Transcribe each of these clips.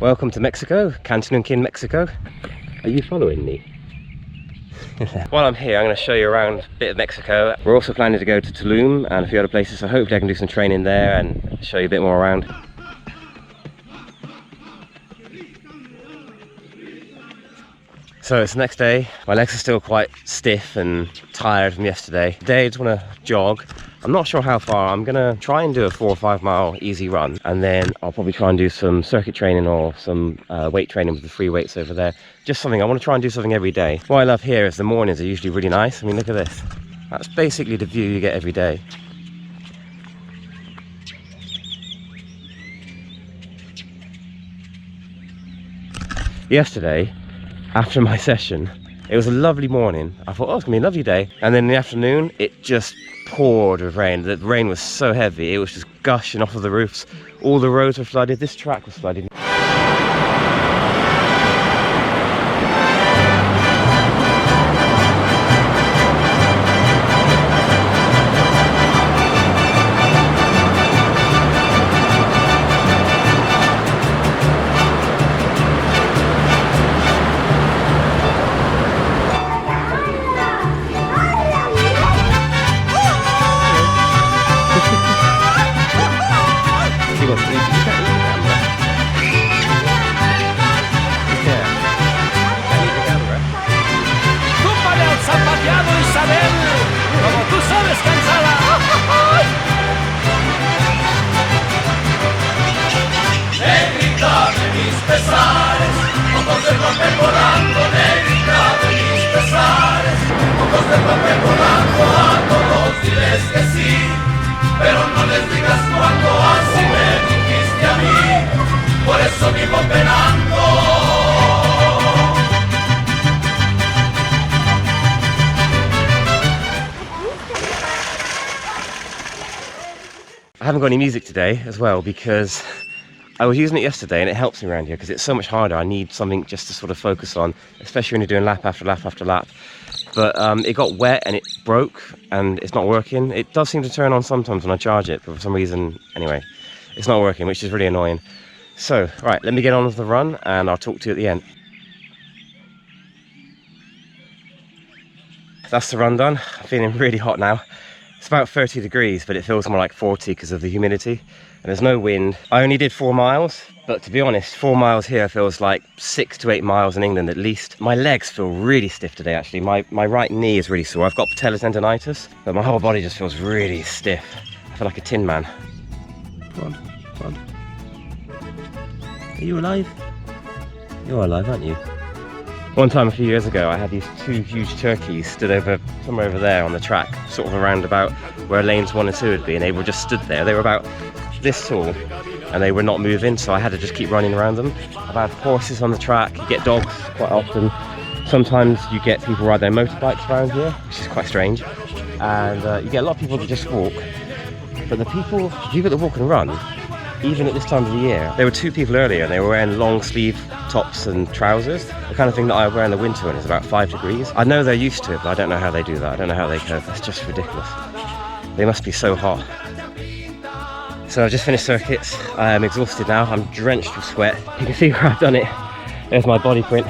Welcome to Mexico, Cancun, Mexico. Are you following me? While I'm here, I'm going to show you around a bit of Mexico. We're also planning to go to Tulum and a few other places, so hopefully I can do some training there and show you a bit more around. So it's the next day. My legs are still quite stiff and tired from yesterday. Today I just want to jog. I'm not sure how far. I'm gonna try and do a 4 or 5 mile easy run, and then I'll probably try and do some circuit training or some weight training with the free weights over there. Just something, I want to try and do something every day. What I love here is the mornings are usually really nice. I mean, look at this. That's basically the view you get every day. Yesterday, after my session, it was a lovely morning. I thought, oh, it's gonna be a lovely day. And then in the afternoon, it just poured with rain. The rain was so heavy, it was just gushing off of the roofs. All the roads were flooded. This track was flooded. I haven't got any music today as well because I was using it yesterday and it helps me around here because it's so much harder. I need something just to sort of focus on, especially when you're doing lap after lap after lap. But it got wet and it broke and it's not working. It does seem to turn on sometimes when I charge it, but for some reason, anyway, it's not working, which is really annoying. So, right, let me get on with the run and I'll talk to you at the end. That's the run done. I'm feeling really hot now. It's about 30 degrees, but it feels more like 40 because of the humidity. And there's no wind. I only did 4 miles, but to be honest, 4 miles here feels like 6 to 8 miles in England at least. My legs feel really stiff today, actually. My right knee is really sore. I've got patellar tendonitis, but my whole body just feels really stiff. I feel like a tin man. Come on, come on. Are you alive? You're alive, aren't you? One time a few years ago, I had these 2 huge turkeys stood over somewhere over there on the track, sort of around about where lanes 1 and 2 would be, and they were just stood there. They were about this tall, and they were not moving, so I had to just keep running around them. I've had horses on the track, you get dogs quite often. Sometimes you get people ride their motorbikes around here, which is quite strange. And you get a lot of people that just walk. But the people that walk and run, even at this time of the year, there were 2 people earlier and they were wearing long sleeve tops and trousers, the kind of thing that I wear in the winter when it's about 5 degrees. I know they're used to it, but I don't know how they do that. I don't know how they cope. It's just ridiculous. They must be so hot. So I've just finished circuits. I am exhausted now. I'm drenched with sweat. You can see where I've done it. There's my body print.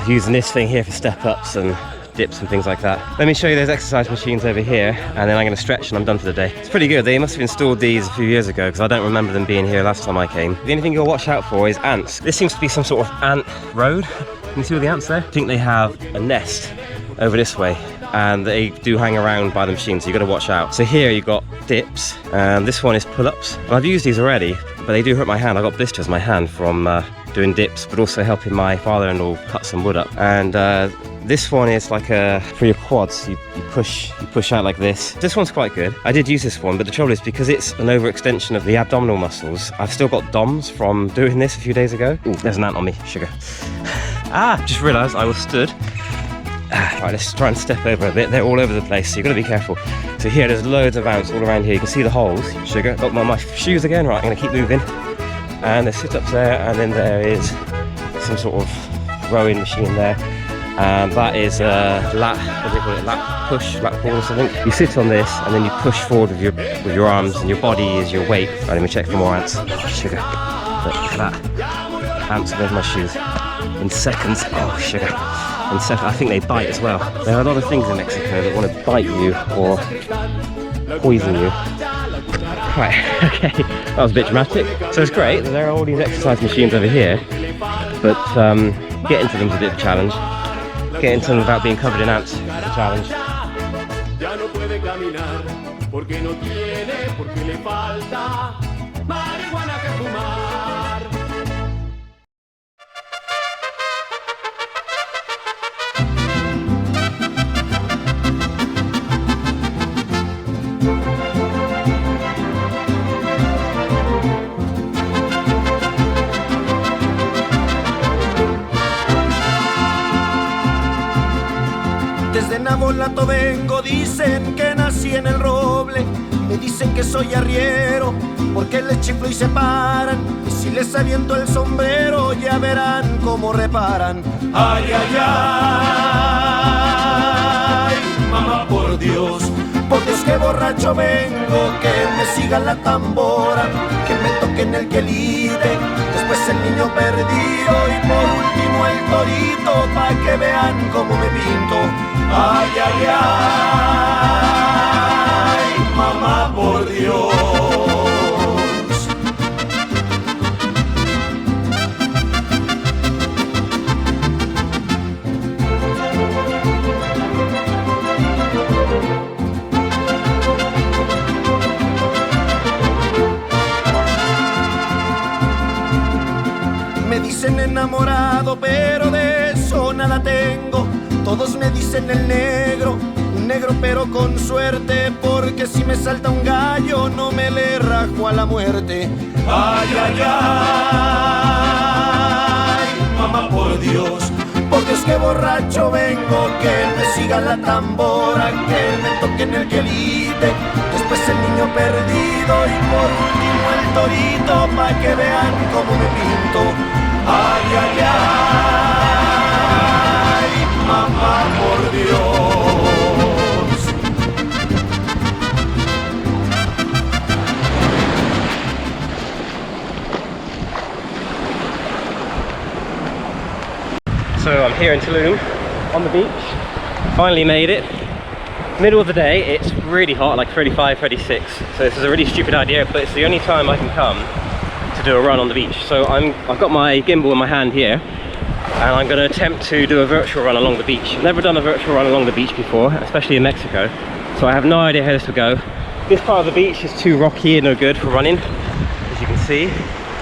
Using this thing here for step ups and dips and things like that. Let me show you those exercise machines over here, and then I'm going to stretch and I'm done for the day. It's pretty good. They must have installed these a few years ago because I don't remember them being here last time I came. The only thing you'll watch out for is ants. This seems to be some sort of ant road. Can you see all the ants there? I think they have a nest over this way, and they do hang around by the machine, so you've got to watch out. So here you've got dips, and this one is pull-ups. And I've used these already, but they do hurt my hand. I got blisters on my hand from doing dips, but also helping my father-in-law cut some wood up. And this one is like for your quads. You push out like this. This one's quite good. I did use this one, but the trouble is because it's an overextension of the abdominal muscles, I've still got DOMs from doing this a few days ago. Ooh, there's an ant on me, sugar. Just realised I was stood. Right, let's try and step over a bit. They're all over the place, so you've got to be careful. So here, there's loads of ants all around here. You can see the holes. Sugar. Got my shoes again. Right, I'm going to keep moving. And there's sit-ups there, and then there is some sort of rowing machine there. And that is lat, what do they call it, lat push, lat pull or something. You sit on this and then you push forward with your arms, and your body is your weight. Right, let me check for more ants. Sugar. Look at that. ants all over my shoes. In seconds, oh sugar. In second, I think they bite as well. There are a lot of things in Mexico that want to bite you or poison you. Right, okay, that was a bit dramatic. So it's great that there are all these exercise machines over here, but getting to them is a bit of a challenge. Getting to them without being covered in ants is a challenge. Desde Nabolato vengo, dicen que nací en el roble. Me dicen que soy arriero, porque les chiflo y se paran. Y si les aviento el sombrero, ya verán cómo reparan. Ay, ay, ay, mamá, por Dios que borracho vengo. Que me siga la tambora, que me toquen el quelite, después el niño perdido y por último el torito, pa' que vean cómo me pinto. Ay, ay, ay, mamá, por Dios. Me dicen enamorado, pero de eso nada tengo. Todos me dicen el negro, un negro pero con suerte, porque si me salta un gallo no me le rajo a la muerte. Ay, ay, ay, mamá, por Dios que borracho vengo. Que me siga la tambora, que me toquen el quelite, después el niño perdido y por último el torito, pa' que vean cómo me pinto. Ay, ay, ay, mamá, por Dios. So I'm here in Tulum on the beach. Finally made it. Middle of the day, it's really hot, like 35, 36. So this is a really stupid idea, but it's the only time I can come to do a run on the beach. So I've got my gimbal in my hand here, and I'm going to attempt to do a virtual run along the beach. I've never done a virtual run along the beach before, especially in Mexico, so I have no idea how this will go. This part of the beach is too rocky and no good for running, as you can see.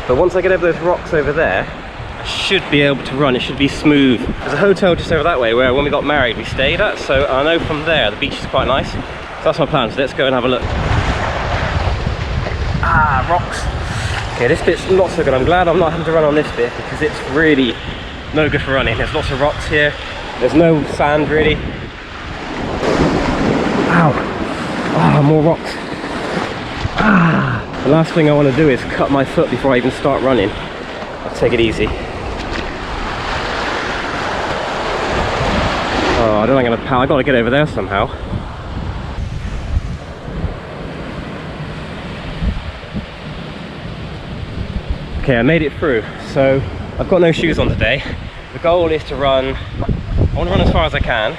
But once I get over those rocks over there, I should be able to run. It should be smooth. There's a hotel just over that way where when we got married we stayed at, so I know from there the beach is quite nice. So that's my plan, so let's go and have a look. Ah, rocks. Okay, this bit's not so good. I'm glad I'm not having to run on this bit because it's really no good for running. There's lots of rocks here. There's no sand really. Ow. Ah, more rocks. Ah. The last thing I want to do is cut my foot before I even start running. I'll take it easy. Oh, I don't think I'm gonna I gotta get over there somehow. Okay, I made it through. So I've got no shoes on today. The goal is to run, I want to run as far as I can.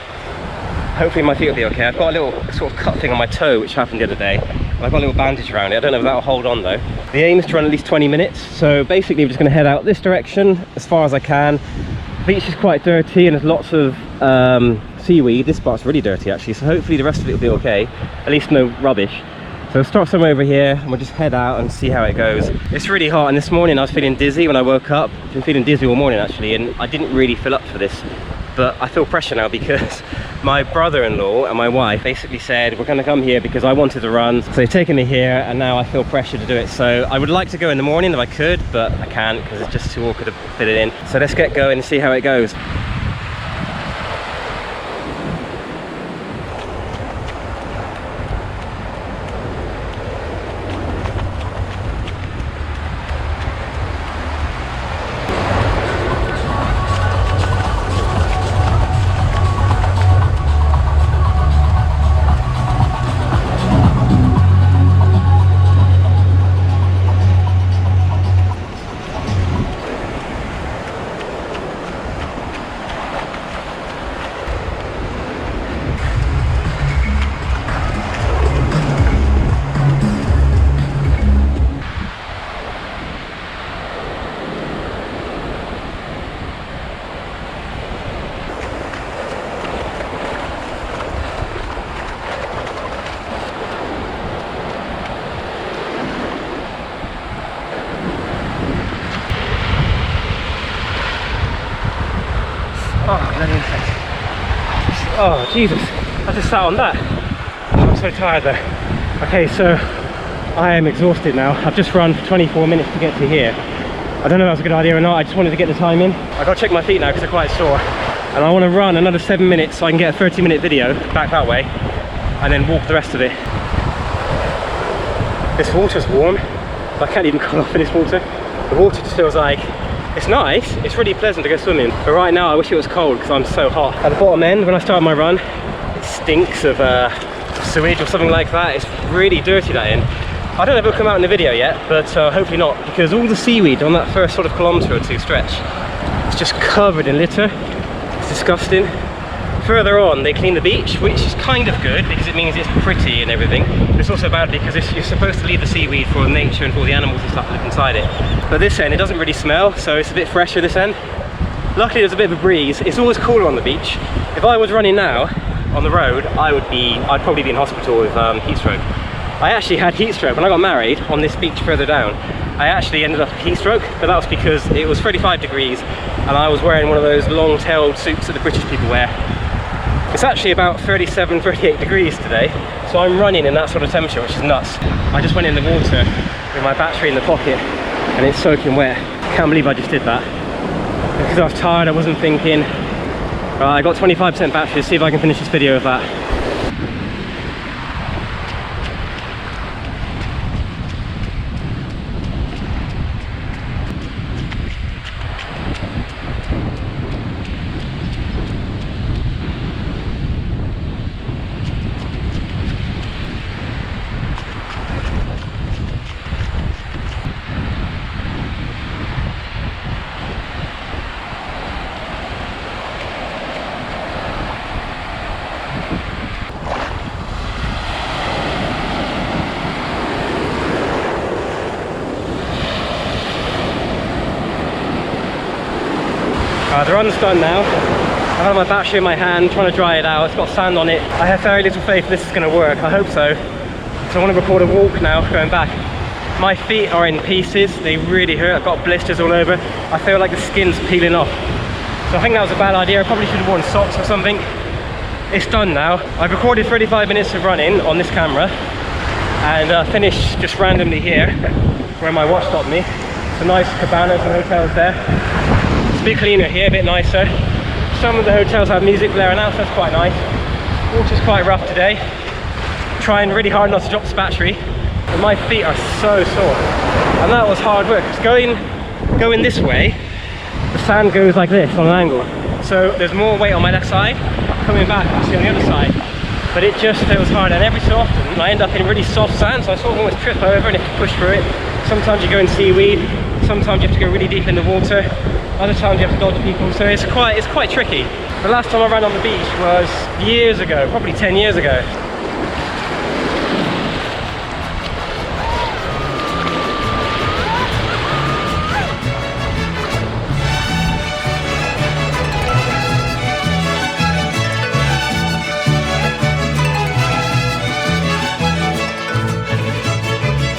Hopefully my feet will be okay. I've got a little sort of cut thing on my toe which happened the other day. I've got a little bandage around it. I don't know if that'll hold on though. The aim is to run at least 20 minutes. So basically I'm just going to head out this direction as far as I can. The beach is quite dirty and there's lots of seaweed. This part's really dirty actually, so hopefully the rest of it will be okay. At least no rubbish. So we'll start somewhere over here and we'll just head out and see how it goes. It's really hot, and this morning I was feeling dizzy when I woke up. I've been feeling dizzy all morning actually, and I didn't really feel up for this. But I feel pressure now because my brother-in-law and my wife basically said we're going to come here because I wanted to run. So they've taken me here and now I feel pressure to do it. So I would like to go in the morning if I could, but I can't because it's just too awkward to fit it in. So let's get going and see how it goes. Oh, Jesus. I just sat on that. I'm so tired though. Okay, so I am exhausted now. I've just run for 24 minutes to get to here. I don't know if that's a good idea or not. I just wanted to get the time in. I gotta check my feet now because they're quite sore. And I want to run another 7 minutes so I can get a 30-minute video back that way and then walk the rest of it. This water's warm. I can't even cool off in this water. The water just feels like, it's nice, it's really pleasant to go swimming. But right now I wish it was cold because I'm so hot. At the bottom end, when I start my run, it stinks of sewage or something like that. It's really dirty, that end. I don't know if it'll come out in the video yet, but hopefully not, because all the seaweed on that first sort of kilometre or two stretch, it's just covered in litter. It's disgusting. Further on, they clean the beach, which is kind of good because it means it's pretty and everything. But it's also bad because you're supposed to leave the seaweed for nature and for all the animals and stuff that live inside it. But this end, it doesn't really smell, so it's a bit fresher this end. Luckily, there's a bit of a breeze. It's always cooler on the beach. If I was running now on the road, I'd probably be in hospital with heat stroke. I actually had heat stroke when I got married on this beach further down. I actually ended up with heat stroke, but that was because it was 35 degrees and I was wearing one of those long-tailed suits that the British people wear. It's actually about 37, 38 degrees today, so I'm running in that sort of temperature, which is nuts. I just went in the water with my battery in the pocket and it's soaking wet. Can't believe I just did that. Because I was tired, I wasn't thinking. I got 25% battery. Let's see if I can finish this video with that. The run's done now. I've had my battery in my hand, trying to dry it out. It's got sand on it. I have very little faith this is going to work. I hope so. So I want to record a walk now, going back. My feet are in pieces. They really hurt. I've got blisters all over. I feel like the skin's peeling off. So I think that was a bad idea. I probably should have worn socks or something. It's done now. I've recorded 35 minutes of running on this camera and finished just randomly here where my watch stopped me. Some nice cabanas and hotels there. A bit cleaner here, a bit nicer. Some of the hotels have music blaring out, so that's quite nice. Water's quite rough today. Trying really hard not to drop this battery, and my feet are so sore. And that was hard work. It's going this way, the sand goes like this on an angle. So there's more weight on my left side, coming back actually on the other side. But it just feels hard, and every so often I end up in really soft sand, so I sort of almost trip over and have to push through it. Sometimes you go in seaweed, sometimes you have to go really deep in the water. Other times you have to dodge people, so it's quite tricky. The last time I ran on the beach was years ago, probably 10 years ago.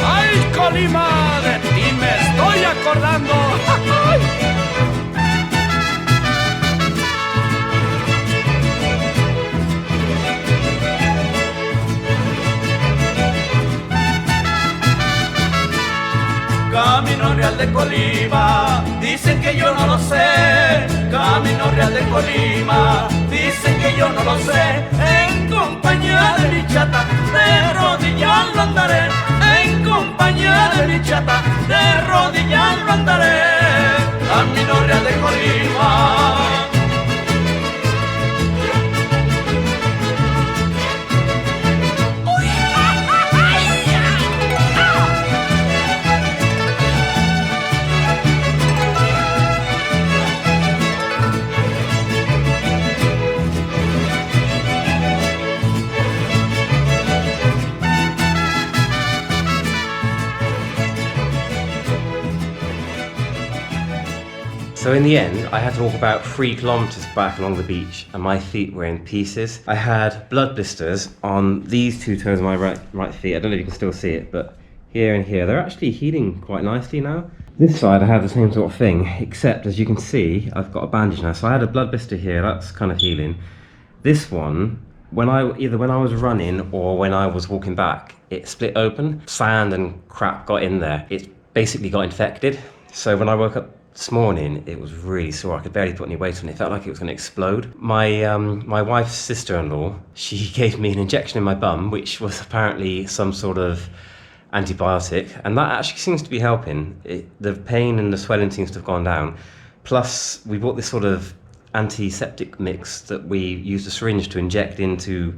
Ay, Colima, de ti me estoy acordando. Camino Real de Colima, dicen que yo no lo sé. Camino Real de Colima, dicen que yo no lo sé. En compañía de mi chata, de rodillas lo andaré. En compañía de mi chata, de rodillas lo andaré. Camino Real de Colima. So in the end, I had to walk about 3 kilometers back along the beach and my feet were in pieces. I had blood blisters on these 2 toes of my right feet. I don't know if you can still see it, but here and here, they're actually healing quite nicely now. This side I have the same sort of thing, except as you can see, I've got a bandage now. So I had a blood blister here, that's kind of healing. This one, either when I was running or when I was walking back, it split open. Sand and crap got in there. It basically got infected. So when I woke up this morning, it was really sore. I could barely put any weight on it. It felt like it was going to explode. My wife's sister-in-law, she gave me an injection in my bum, which was apparently some sort of antibiotic, and that actually seems to be helping. The pain and the swelling seems to have gone down. Plus, we bought this sort of antiseptic mix that we use a syringe to inject into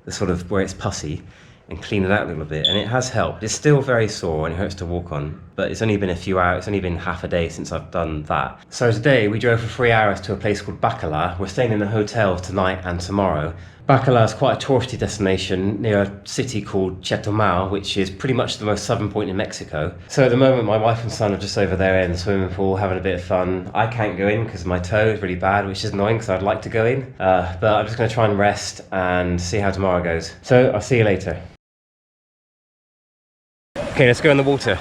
the sort of where it's pussy and clean it out a little bit, and it has helped. It's still very sore and it hurts to walk on, but it's only been a few hours, it's only been half a day since I've done that. So today we drove for 3 hours to a place called Bacalar. We're staying in a hotel tonight and tomorrow. Bacalar is quite a touristy destination near a city called Chetumal, which is pretty much the most southern point in Mexico. So at the moment my wife and son are just over there in the swimming pool having a bit of fun. I can't go in because my toe is really bad, which is annoying because I'd like to go in. But I'm just going to try and rest and see how tomorrow goes. So I'll see you later. Okay, let's go in the water.